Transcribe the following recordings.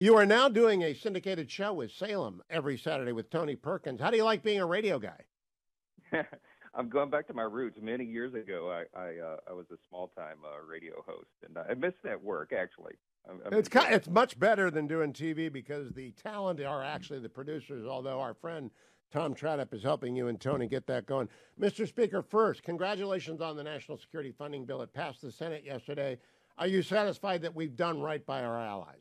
You are now doing a syndicated show with Salem every Saturday with Tony Perkins. How do you like being a radio guy? I'm going back to my roots. Many years ago, I was a small-time radio host, and I miss that work, actually. It's much better than doing TV because the talent are actually the producers, although our friend Tom Tradup is helping you and Tony get that going. Mr. Speaker, first, congratulations on the National Security Funding Bill. It passed the Senate yesterday. Are you satisfied that we've done right by our allies?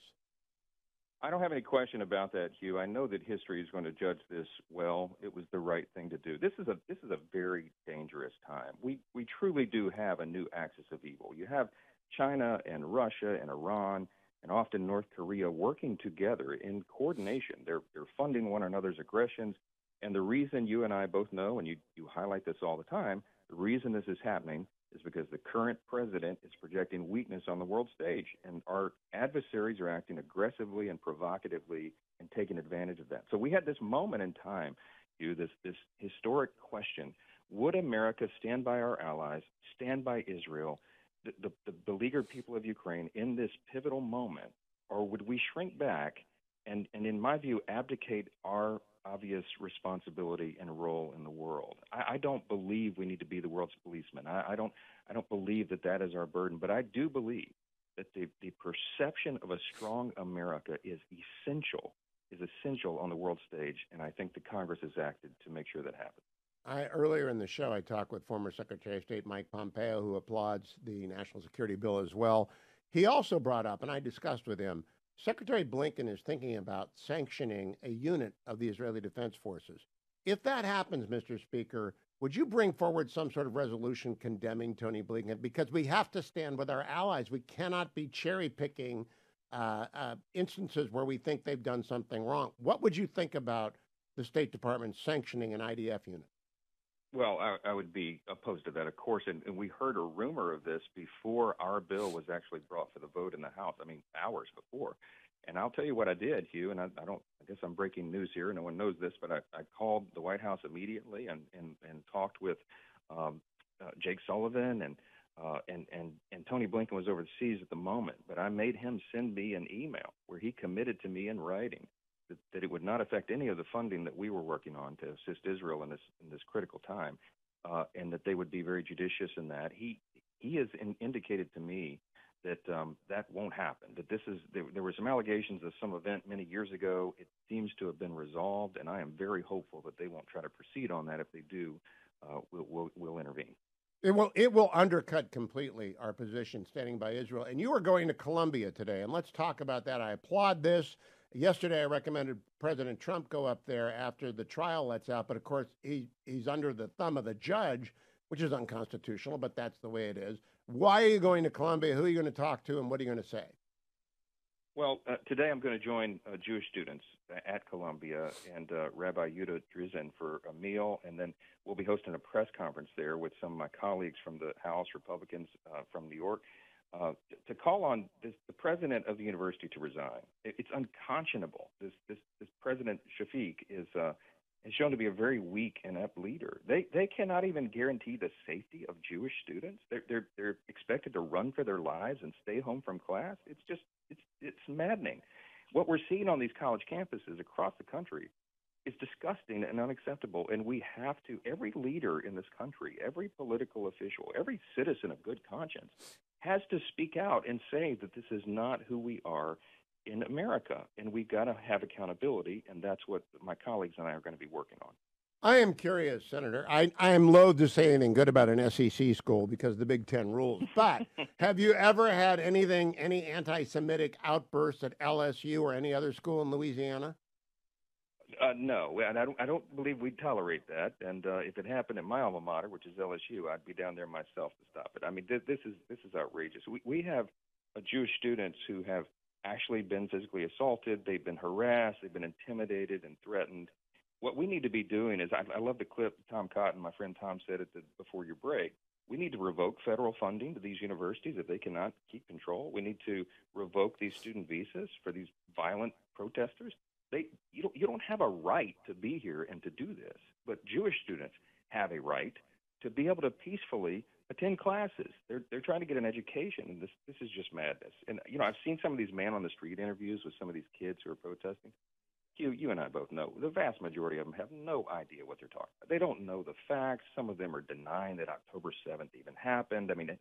I don't have any question about that, Hugh. I know that history is going to judge this well. It was the right thing to do. This is a very dangerous time. We truly do have a new axis of evil. You have China and Russia and Iran and often North Korea working together in coordination. They're funding one another's aggressions. And the reason you and I both know, and you highlight this all the time, the reason this is happening is because the current president is projecting weakness on the world stage, and our adversaries are acting aggressively and provocatively and taking advantage of that. So we had this moment in time, Hugh, this historic question: would America stand by our allies, stand by Israel, the beleaguered people of Ukraine in this pivotal moment, or would we shrink back and in my view, abdicate our obvious responsibility and role in the world? I don't believe we need to be the world's policeman. I don't believe that is our burden, but I do believe that the perception of a strong America is essential on the world stage, and I think the Congress has acted to make sure that happens. Earlier in the show, I talked with former Secretary of State Mike Pompeo, who applauds the national security bill as well. He also brought up, and I discussed with him, Secretary Blinken is thinking about sanctioning a unit of the Israeli Defense Forces. If that happens, Mr. Speaker, would you bring forward some sort of resolution condemning Tony Blinken? Because we have to stand with our allies. We cannot be cherry-picking instances where we think they've done something wrong. What would you think about the State Department sanctioning an IDF unit? Well, I would be opposed to that, of course, and we heard a rumor of this before our bill was actually brought for the vote in the House. I mean, hours before. And I'll tell you what I did, Hugh, and I guess I'm breaking news here. No one knows this, but I called the White House immediately and talked with Jake Sullivan and Tony Blinken was overseas at the moment, but I made him send me an email where he committed to me in writing that it would not affect any of the funding that we were working on to assist Israel in this critical time, and that they would be very judicious in that. He has indicated to me that that won't happen. That there were some allegations of some event many years ago. It seems to have been resolved, and I am very hopeful that they won't try to proceed on that. If they do, we'll intervene. It will undercut completely our position standing by Israel. And you are going to Colombia today, and let's talk about that. I applaud this. Yesterday, I recommended President Trump go up there after the trial lets out, but of course, he's under the thumb of the judge, which is unconstitutional, but that's the way it is. Why are you going to Colombia? Who are you going to talk to, and what are you going to say? Well, today I'm going to join Jewish students at Columbia and Rabbi Yehuda Drizin for a meal, and then we'll be hosting a press conference there with some of my colleagues from the House, Republicans from New York, to call on the president of the university to resign. It's unconscionable. This President Shafiq is shown to be a very weak, inept leader. They cannot even guarantee the safety of Jewish students. They're expected to run for their lives and stay home from class. It's maddening. What we're seeing on these college campuses across the country is disgusting and unacceptable. And we have to, every leader in this country, every political official, every citizen of good conscience has to speak out and say that this is not who we are in America. And we've got to have accountability. And that's what my colleagues and I are going to be working on. I am curious, Senator. I am loath to say anything good about an SEC school because of the Big Ten rules. But have you ever had any anti-Semitic outbursts at LSU or any other school in Louisiana? No, and I don't believe we'd tolerate that. And if it happened at my alma mater, which is LSU, I'd be down there myself to stop it. I mean, this is outrageous. We have Jewish students who have actually been physically assaulted. They've been harassed. They've been intimidated and threatened. What we need to be doing is, I love the clip Tom Cotton, my friend Tom, said it before your break. We need to revoke federal funding to these universities if they cannot keep control. We need to revoke these student visas for these violent protesters. You don't have a right to be here and to do this, but Jewish students have a right to be able to peacefully attend classes. They're trying to get an education, and this is just madness. And I've seen some of these man on the street interviews with some of these kids who are protesting. You and I both know the vast majority of them have no idea what they're talking about. They don't know the facts. Some of them are denying that October 7th even happened. I mean,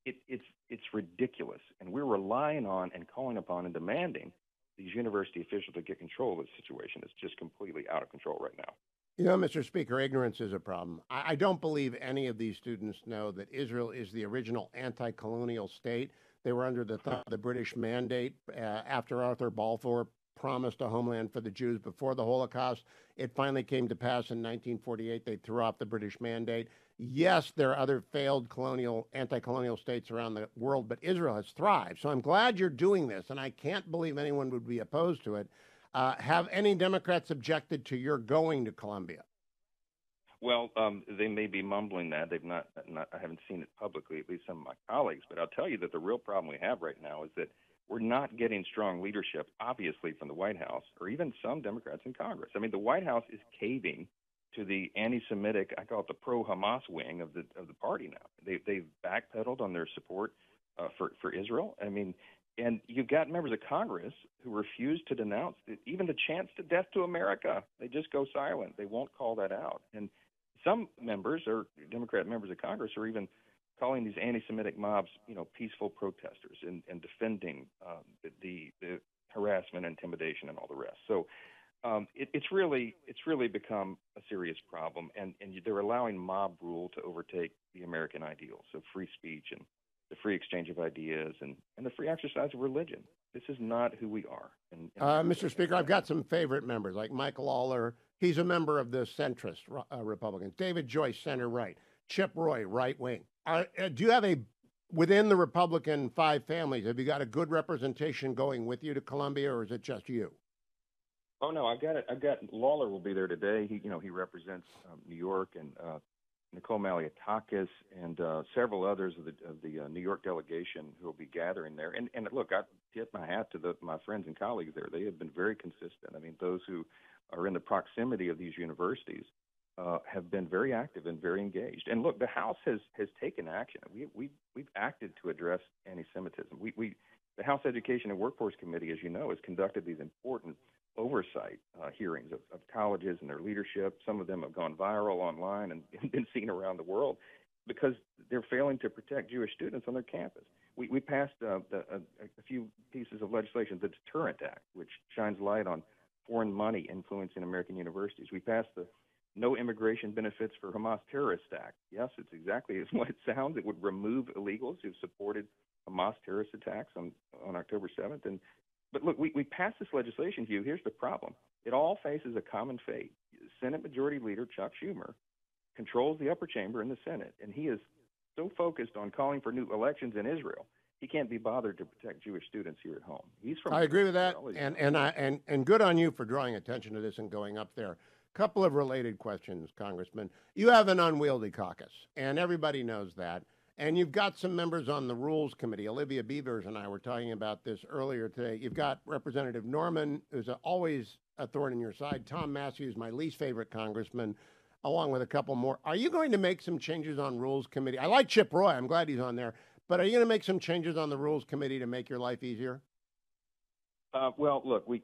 it's ridiculous, and we're relying on and calling upon and demanding these university officials to get control of the situation. It's just completely out of control right now. Mr. Speaker, ignorance is a problem. I don't believe any of these students know that Israel is the original anti-colonial state. They were under the British mandate after Arthur Balfour promised a homeland for the Jews before the Holocaust. It finally came to pass in 1948. They threw off the British mandate. Yes, there are other failed anti-colonial states around the world, but Israel has thrived. So I'm glad you're doing this, and I can't believe anyone would be opposed to it. Have any Democrats objected to your going to Columbia? Well, they may be mumbling that. They've not. I haven't seen it publicly, at least some of my colleagues. But I'll tell you that the real problem we have right now is that we're not getting strong leadership, obviously, from the White House or even some Democrats in Congress. I mean, the White House is caving to the anti-Semitic, I call it the pro-Hamas wing of the party now. They've backpedaled on their support for Israel. I mean. And you've got members of Congress who refuse to denounce even the chance to death to America. They just go silent. They won't call that out. And some members, or Democrat members of Congress, are even calling these anti-Semitic mobs, peaceful protesters and defending the harassment, intimidation, and all the rest. So it's really become a serious problem, and they're allowing mob rule to overtake the American ideals of free speech and the free exchange of ideas and the free exercise of religion. This is not who we are. Mr. Speaker, I've got some favorite members, like Michael Lawler. He's a member of the centrist Republicans. David Joyce, center right. Chip Roy, right wing. Do you have within the Republican five families, have you got a good representation going with you to Columbia, or is it just you? Oh, no, I've got Lawler will be there today. He represents New York, and Nicole Malliotakis and several others of the New York delegation who will be gathering there. And look, I tip my hat to my friends and colleagues there. They have been very consistent. I mean, those who are in the proximity of these universities have been very active and very engaged. And look, the House has taken action. We've acted to address anti-Semitism. The House Education and Workforce Committee, as you know, has conducted these important oversight hearings of colleges and their leadership. Some of them have gone viral online and been seen around the world because they're failing to protect Jewish students on their campus. We passed a few pieces of legislation, the Deterrent Act, which shines light on foreign money influencing American universities. We passed the No Immigration Benefits for Hamas Terrorist Act. Yes, it's exactly what it sounds. It would remove illegals who've supported Hamas terrorist attacks on October 7th. But look, we passed this legislation, Hugh. Here's the problem. It all faces a common fate. Senate Majority Leader Chuck Schumer controls the upper chamber in the Senate, and he is so focused on calling for new elections in Israel, he can't be bothered to protect Jewish students here at home. I agree with that, and good on you for drawing attention to this and going up there. Couple of related questions, Congressman. You have an unwieldy caucus, and everybody knows that. And you've got some members on the Rules Committee. Olivia Beavers and I were talking about this earlier today. You've got Representative Norman, who's always a thorn in your side. Tom Massie, my least favorite congressman, along with a couple more. Are you going to make some changes on Rules Committee? I like Chip Roy. I'm glad he's on there. But are you going to make some changes on the Rules Committee to make your life easier? Well, look, we've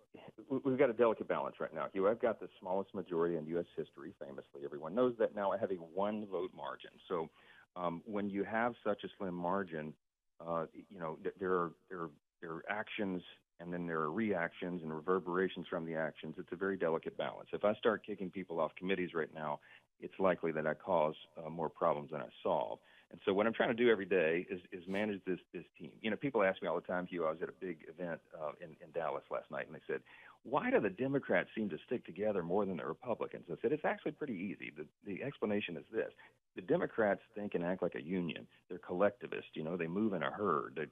got a delicate balance right now, Hugh. I've got the smallest majority in U.S. history, famously. Everyone knows that now. I have a one-vote margin. So when you have such a slim margin, there are actions, and then there are reactions and reverberations from the actions. It's a very delicate balance. If I start kicking people off committees right now, it's likely that I cause more problems than I solve. And so what I'm trying to do every day is manage this team. People ask me all the time, Hugh, I was at a big event in Dallas last night, and they said, why do the Democrats seem to stick together more than the Republicans? I said, it's actually pretty easy. The explanation is this. The Democrats think and act like a union. They're collectivist. They move in a herd.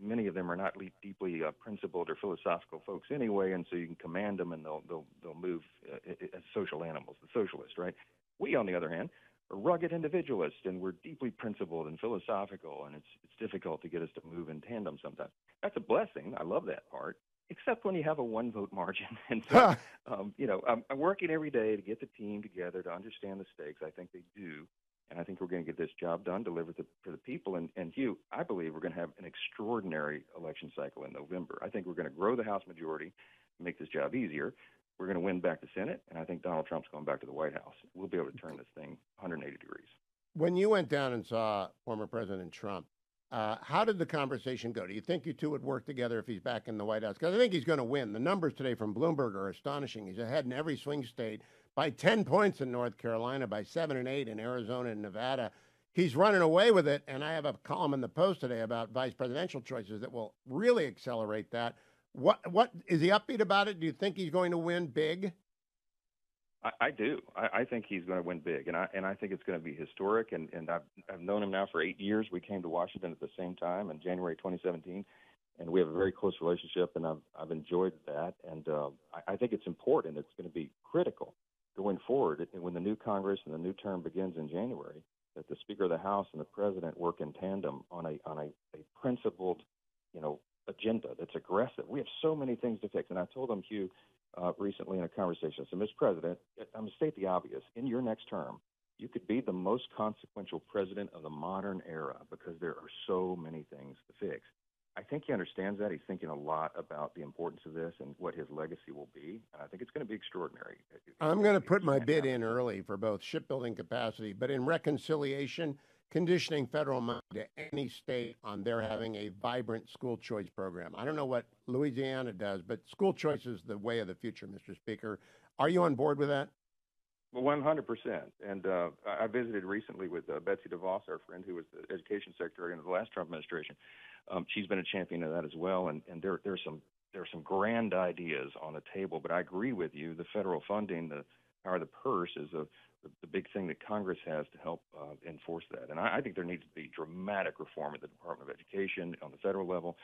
Many of them are not deeply principled or philosophical folks anyway, and so you can command them, and they'll move as social animals, the socialists, right? We, on the other hand, are rugged individualists, and we're deeply principled and philosophical, and it's difficult to get us to move in tandem sometimes. That's a blessing. I love that part, except when you have a one-vote margin. And so, I'm working every day to get the team together to understand the stakes. I think they do. And I think we're going to get this job done, delivered for the people. And Hugh, I believe we're going to have an extraordinary election cycle in November. I think we're going to grow the House majority, make this job easier. We're going to win back the Senate, and I think Donald Trump's going back to the White House. We'll be able to turn this thing 180 degrees. When you went down and saw former President Trump, how did the conversation go? Do you think you two would work together if he's back in the White House? Because I think he's going to win. The numbers today from Bloomberg are astonishing. He's ahead in every swing state by 10 points in North Carolina, by 7 and 8 in Arizona and Nevada. He's running away with it, and I have a column in the Post today about vice presidential choices that will really accelerate that. What is he upbeat about it? Do you think he's going to win big? I do. I think he's going to win big, and I think it's going to be historic. And I've known him now for 8 years. We came to Washington at the same time in January 2017, and we have a very close relationship, and I've enjoyed that. And I think it's important. It's going to be critical going forward, and when the new Congress and the new term begins in January, that the Speaker of the House and the President work in tandem on a principled, agenda that's aggressive. We have so many things to fix, and I told him, Hugh, recently in a conversation. So, Mr. President, I'm going to state the obvious. In your next term, you could be the most consequential president of the modern era because there are so many things to fix. I think he understands that. He's thinking a lot about the importance of this and what his legacy will be, and I think it's going to be extraordinary. I'm going to put my bid in early for both shipbuilding capacity, but in reconciliation, conditioning federal money to any state on their having a vibrant school choice program. I don't know what Louisiana does, but school choice is the way of the future, Mr. Speaker. Are you on board with that? Well, 100%. And I visited recently with Betsy DeVos, our friend who was the education secretary in the last Trump administration. She's been a champion of that as well. And there are some grand ideas on the table. But I agree with you. The federal funding, the power of the purse is the big thing that Congress has to help enforce that. And I think there needs to be dramatic reform at the Department of Education on the federal level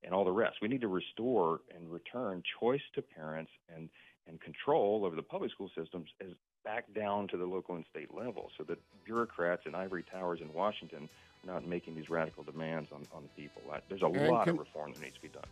and all the rest. We need to restore and return choice to parents and control over the public school systems as back down to the local and state level so that bureaucrats in ivory towers in Washington are not making these radical demands on the people. There's a lot of reform that needs to be done.